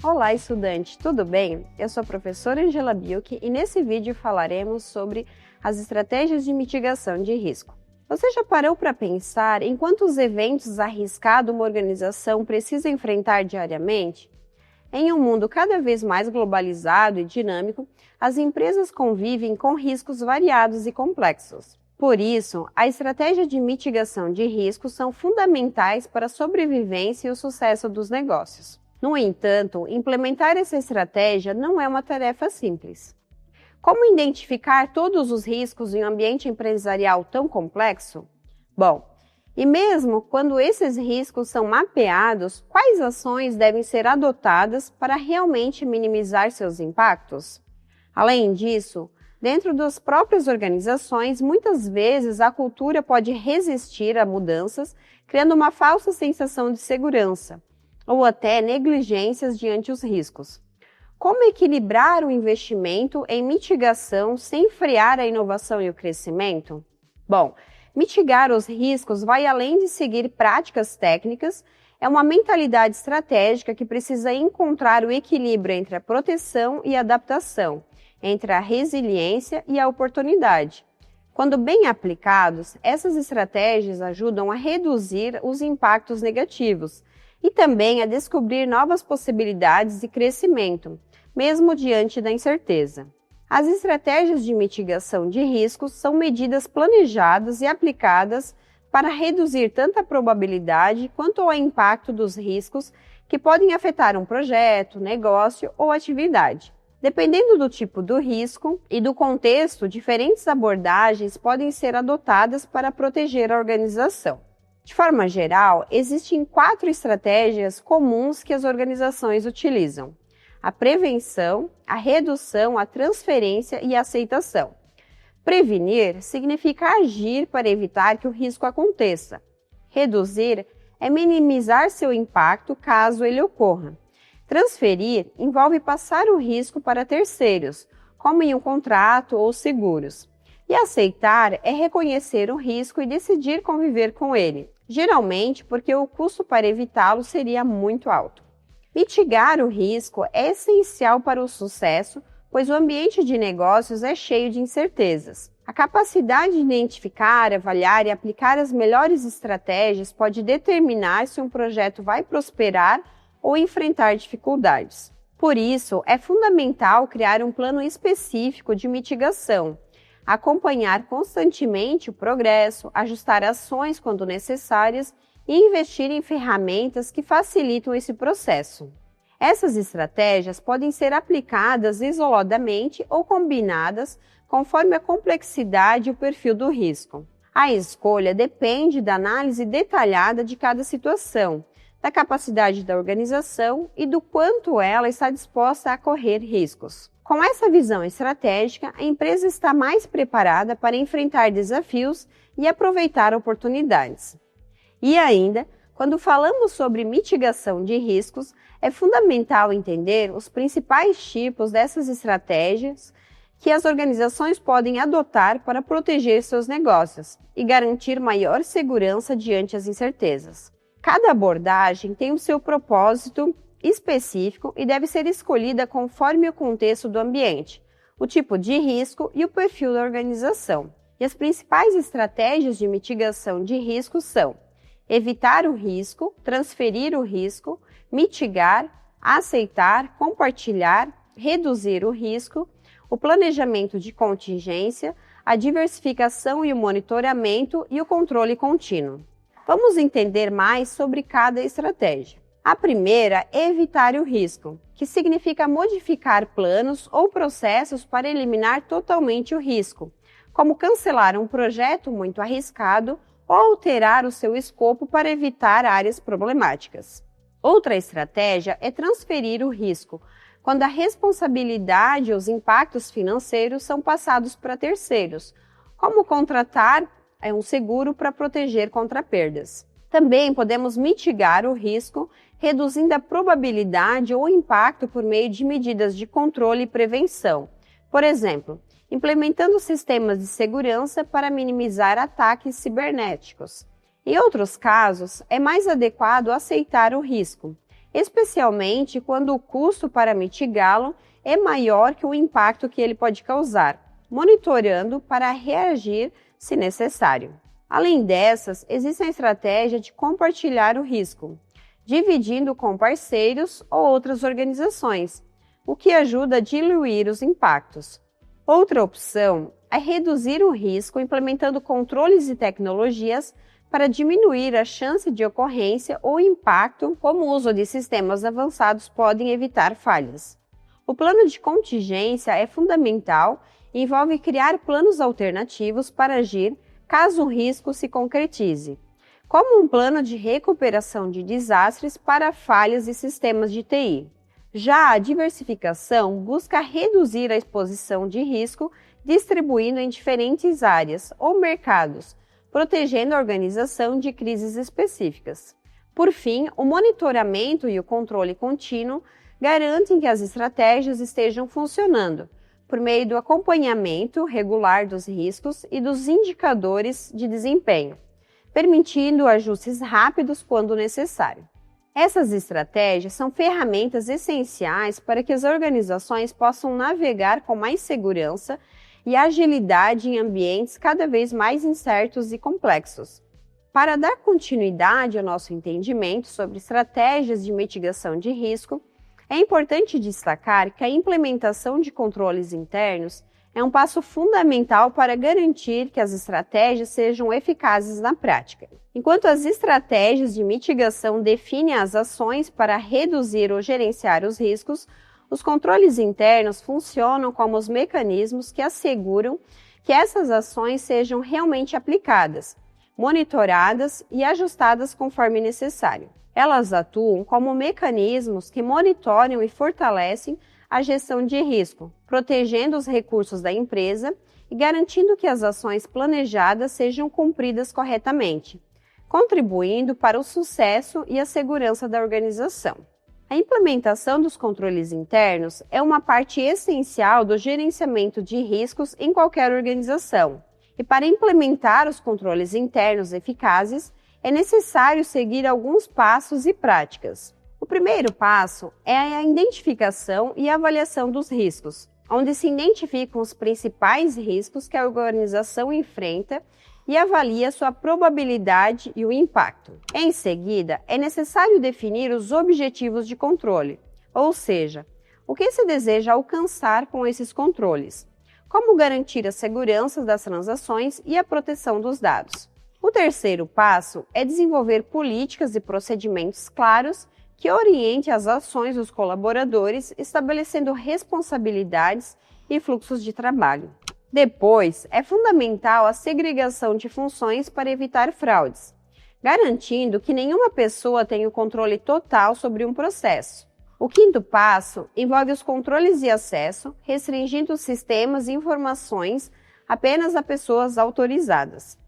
Olá, estudante, tudo bem? Eu sou a professora Angela Biuch e nesse vídeo falaremos sobre as estratégias de mitigação de risco. Você já parou para pensar em quantos eventos arriscados uma organização precisa enfrentar diariamente? Em um mundo cada vez mais globalizado e dinâmico, as empresas convivem com riscos variados e complexos. Por isso, a estratégia de mitigação de riscos são fundamentais para a sobrevivência e o sucesso dos negócios. No entanto, implementar essa estratégia não é uma tarefa simples. Como identificar todos os riscos em um ambiente empresarial tão complexo? Bom, e mesmo quando esses riscos são mapeados, quais ações devem ser adotadas para realmente minimizar seus impactos? Além disso, dentro das próprias organizações, muitas vezes a cultura pode resistir a mudanças, criando uma falsa sensação de segurança, ou até negligências diante os riscos. Como equilibrar o investimento em mitigação sem frear a inovação e o crescimento? Bom, mitigar os riscos vai além de seguir práticas técnicas, é uma mentalidade estratégica que precisa encontrar o equilíbrio entre a proteção e a adaptação, entre a resiliência e a oportunidade. Quando bem aplicados, essas estratégias ajudam a reduzir os impactos negativos e também a descobrir novas possibilidades de crescimento, mesmo diante da incerteza. As estratégias de mitigação de riscos são medidas planejadas e aplicadas para reduzir tanto a probabilidade quanto o impacto dos riscos que podem afetar um projeto, negócio ou atividade. Dependendo do tipo do risco e do contexto, diferentes abordagens podem ser adotadas para proteger a organização. De forma geral, existem 4 estratégias comuns que as organizações utilizam: a prevenção, a redução, a transferência e a aceitação. Prevenir significa agir para evitar que o risco aconteça. Reduzir é minimizar seu impacto caso ele ocorra. Transferir envolve passar o risco para terceiros, como em um contrato ou seguros. E aceitar é reconhecer o risco e decidir conviver com ele, geralmente porque o custo para evitá-lo seria muito alto. Mitigar o risco é essencial para o sucesso, pois o ambiente de negócios é cheio de incertezas. A capacidade de identificar, avaliar e aplicar as melhores estratégias pode determinar se um projeto vai prosperar ou enfrentar dificuldades. Por isso, é fundamental criar um plano específico de mitigação, acompanhar constantemente o progresso, ajustar ações quando necessárias e investir em ferramentas que facilitam esse processo. Essas estratégias podem ser aplicadas isoladamente ou combinadas conforme a complexidade e o perfil do risco. A escolha depende da análise detalhada de cada situação, da capacidade da organização e do quanto ela está disposta a correr riscos. Com essa visão estratégica, a empresa está mais preparada para enfrentar desafios e aproveitar oportunidades. E ainda, quando falamos sobre mitigação de riscos, é fundamental entender os principais tipos dessas estratégias que as organizações podem adotar para proteger seus negócios e garantir maior segurança diante das incertezas. Cada abordagem tem o seu propósito específico e deve ser escolhida conforme o contexto do ambiente, o tipo de risco e o perfil da organização. E as principais estratégias de mitigação de risco são: evitar o risco, transferir o risco, mitigar, aceitar, compartilhar, reduzir o risco, o planejamento de contingência, a diversificação e o monitoramento e o controle contínuo. Vamos entender mais sobre cada estratégia. A primeira é evitar o risco, que significa modificar planos ou processos para eliminar totalmente o risco, como cancelar um projeto muito arriscado ou alterar o seu escopo para evitar áreas problemáticas. Outra estratégia é transferir o risco, quando a responsabilidade e os impactos financeiros são passados para terceiros, como contratar um seguro para proteger contra perdas. Também podemos mitigar o risco, reduzindo a probabilidade ou impacto por meio de medidas de controle e prevenção. Por exemplo, implementando sistemas de segurança para minimizar ataques cibernéticos. Em outros casos, é mais adequado aceitar o risco, especialmente quando o custo para mitigá-lo é maior que o impacto que ele pode causar, monitorando para reagir se necessário. Além dessas, existe a estratégia de compartilhar o risco, dividindo com parceiros ou outras organizações, o que ajuda a diluir os impactos. Outra opção é reduzir o risco implementando controles e tecnologias para diminuir a chance de ocorrência ou impacto, como o uso de sistemas avançados podem evitar falhas. O plano de contingência é fundamental e envolve criar planos alternativos para agir caso o risco se concretize, como um plano de recuperação de desastres para falhas de sistemas de TI. Já a diversificação busca reduzir a exposição de risco distribuindo em diferentes áreas ou mercados, protegendo a organização de crises específicas. Por fim, o monitoramento e o controle contínuo garantem que as estratégias estejam funcionando, por meio do acompanhamento regular dos riscos e dos indicadores de desempenho, permitindo ajustes rápidos quando necessário. Essas estratégias são ferramentas essenciais para que as organizações possam navegar com mais segurança e agilidade em ambientes cada vez mais incertos e complexos. Para dar continuidade ao nosso entendimento sobre estratégias de mitigação de risco, é importante destacar que a implementação de controles internos é um passo fundamental para garantir que as estratégias sejam eficazes na prática. Enquanto as estratégias de mitigação definem as ações para reduzir ou gerenciar os riscos, os controles internos funcionam como os mecanismos que asseguram que essas ações sejam realmente aplicadas, monitoradas e ajustadas conforme necessário. Elas atuam como mecanismos que monitoram e fortalecem a gestão de risco, protegendo os recursos da empresa e garantindo que as ações planejadas sejam cumpridas corretamente, contribuindo para o sucesso e a segurança da organização. A implementação dos controles internos é uma parte essencial do gerenciamento de riscos em qualquer organização. E para implementar os controles internos eficazes, é necessário seguir alguns passos e práticas. O primeiro passo é a identificação e avaliação dos riscos, onde se identificam os principais riscos que a organização enfrenta e avalia sua probabilidade e o impacto. Em seguida, é necessário definir os objetivos de controle, ou seja, o que se deseja alcançar com esses controles, como garantir a segurança das transações e a proteção dos dados. O terceiro passo é desenvolver políticas e procedimentos claros que orientem as ações dos colaboradores, estabelecendo responsabilidades e fluxos de trabalho. Depois, é fundamental a segregação de funções para evitar fraudes, garantindo que nenhuma pessoa tenha o controle total sobre um processo. O quinto passo envolve os controles de acesso, restringindo os sistemas e informações apenas a pessoas autorizadas.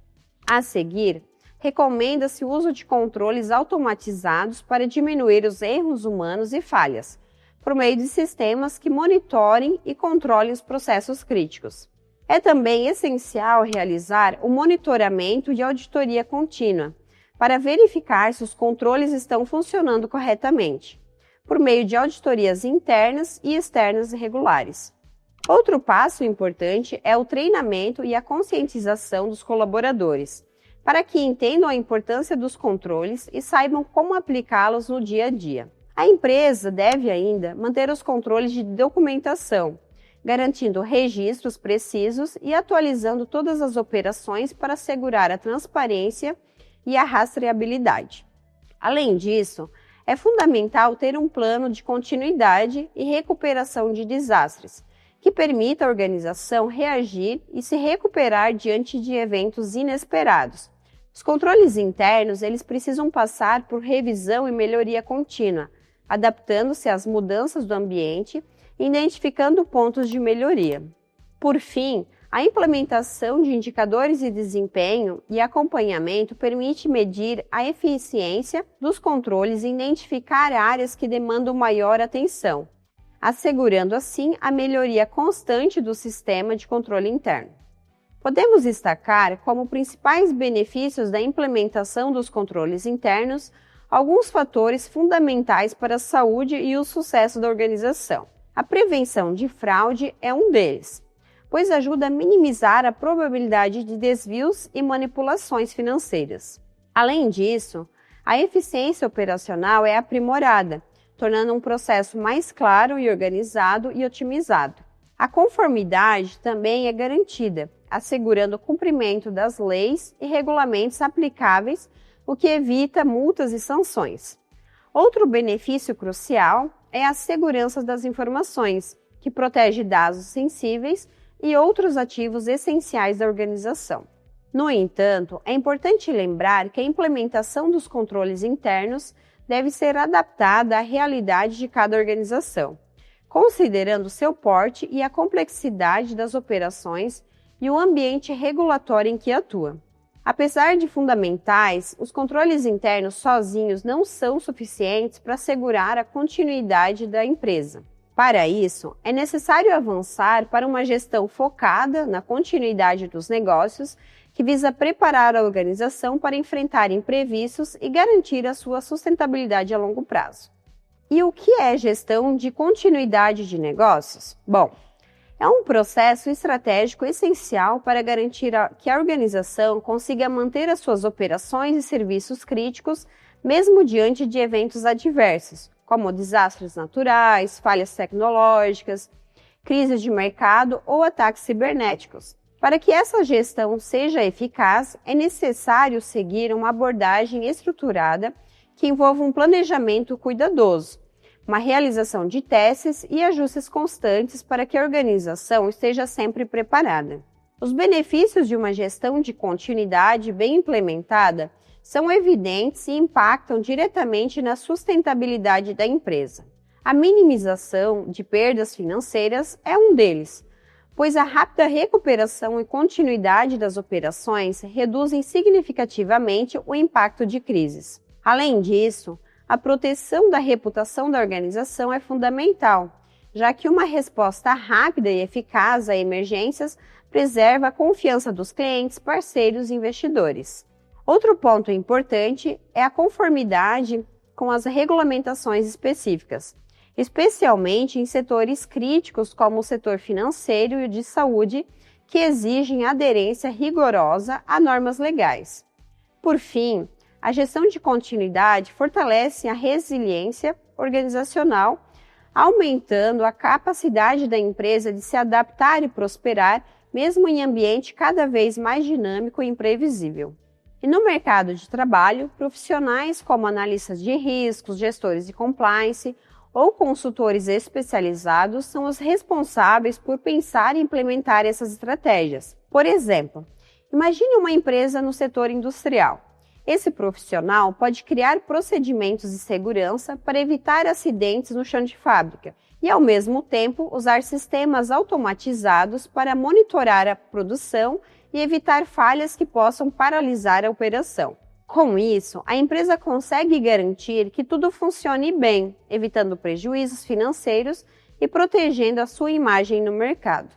A seguir, recomenda-se o uso de controles automatizados para diminuir os erros humanos e falhas, por meio de sistemas que monitorem e controlem os processos críticos. É também essencial realizar o monitoramento e auditoria contínua, para verificar se os controles estão funcionando corretamente, por meio de auditorias internas e externas regulares. Outro passo importante é o treinamento e a conscientização dos colaboradores, para que entendam a importância dos controles e saibam como aplicá-los no dia a dia. A empresa deve ainda manter os controles de documentação, garantindo registros precisos e atualizando todas as operações para assegurar a transparência e a rastreabilidade. Além disso, é fundamental ter um plano de continuidade e recuperação de desastres, que permita à organização reagir e se recuperar diante de eventos inesperados. Os controles internos, eles precisam passar por revisão e melhoria contínua, adaptando-se às mudanças do ambiente e identificando pontos de melhoria. Por fim, a implementação de indicadores de desempenho e acompanhamento permite medir a eficiência dos controles e identificar áreas que demandam maior atenção, assegurando assim a melhoria constante do sistema de controle interno. Podemos destacar como principais benefícios da implementação dos controles internos alguns fatores fundamentais para a saúde e o sucesso da organização. A prevenção de fraude é um deles, pois ajuda a minimizar a probabilidade de desvios e manipulações financeiras. Além disso, a eficiência operacional é aprimorada, tornando um processo mais claro e organizado e otimizado. A conformidade também é garantida, assegurando o cumprimento das leis e regulamentos aplicáveis, o que evita multas e sanções. Outro benefício crucial é a segurança das informações, que protege dados sensíveis e outros ativos essenciais da organização. No entanto, é importante lembrar que a implementação dos controles internos deve ser adaptada à realidade de cada organização, considerando seu porte e a complexidade das operações e o ambiente regulatório em que atua. Apesar de fundamentais, os controles internos sozinhos não são suficientes para assegurar a continuidade da empresa. Para isso, é necessário avançar para uma gestão focada na continuidade dos negócios, que visa preparar a organização para enfrentar imprevistos e garantir a sua sustentabilidade a longo prazo. E o que é gestão de continuidade de negócios? Bom, é um processo estratégico essencial para garantir que a organização consiga manter as suas operações e serviços críticos, mesmo diante de eventos adversos, como desastres naturais, falhas tecnológicas, crises de mercado ou ataques cibernéticos. Para que essa gestão seja eficaz, é necessário seguir uma abordagem estruturada que envolva um planejamento cuidadoso, uma realização de testes e ajustes constantes para que a organização esteja sempre preparada. Os benefícios de uma gestão de continuidade bem implementada são evidentes e impactam diretamente na sustentabilidade da empresa. A minimização de perdas financeiras é um deles, pois a rápida recuperação e continuidade das operações reduzem significativamente o impacto de crises. Além disso, a proteção da reputação da organização é fundamental, já que uma resposta rápida e eficaz a emergências preserva a confiança dos clientes, parceiros e investidores. Outro ponto importante é a conformidade com as regulamentações específicas, especialmente em setores críticos como o setor financeiro e o de saúde, que exigem aderência rigorosa a normas legais. Por fim, a gestão de continuidade fortalece a resiliência organizacional, aumentando a capacidade da empresa de se adaptar e prosperar, mesmo em ambiente cada vez mais dinâmico e imprevisível. E no mercado de trabalho, profissionais como analistas de riscos, gestores de compliance ou consultores especializados são os responsáveis por pensar e implementar essas estratégias. Por exemplo, imagine uma empresa no setor industrial. Esse profissional pode criar procedimentos de segurança para evitar acidentes no chão de fábrica e, ao mesmo tempo, usar sistemas automatizados para monitorar a produção e evitar falhas que possam paralisar a operação. Com isso, a empresa consegue garantir que tudo funcione bem, evitando prejuízos financeiros e protegendo a sua imagem no mercado.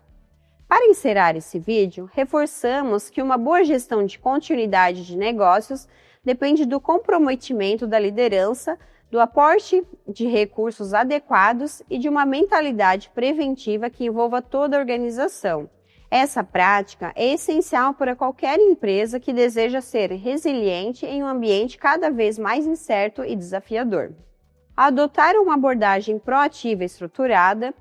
Para encerrar esse vídeo, reforçamos que uma boa gestão de continuidade de negócios depende do comprometimento da liderança, do aporte de recursos adequados e de uma mentalidade preventiva que envolva toda a organização. Essa prática é essencial para qualquer empresa que deseja ser resiliente em um ambiente cada vez mais incerto e desafiador. Adotar uma abordagem proativa e estruturada,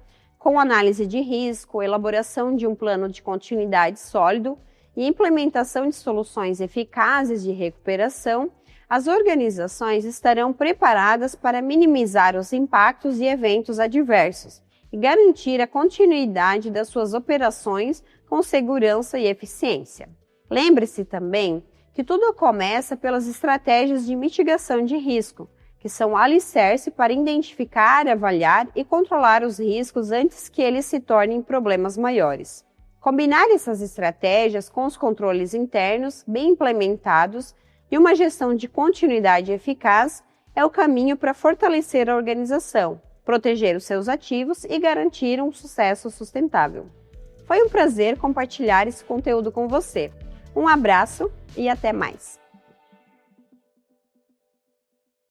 com análise de risco, elaboração de um plano de continuidade sólido e implementação de soluções eficazes de recuperação, as organizações estarão preparadas para minimizar os impactos e eventos adversos e garantir a continuidade das suas operações com segurança e eficiência. Lembre-se também que tudo começa pelas estratégias de mitigação de risco, que são o alicerce para identificar, avaliar e controlar os riscos antes que eles se tornem problemas maiores. Combinar essas estratégias com os controles internos bem implementados e uma gestão de continuidade eficaz é o caminho para fortalecer a organização, proteger os seus ativos e garantir um sucesso sustentável. Foi um prazer compartilhar esse conteúdo com você. Um abraço e até mais!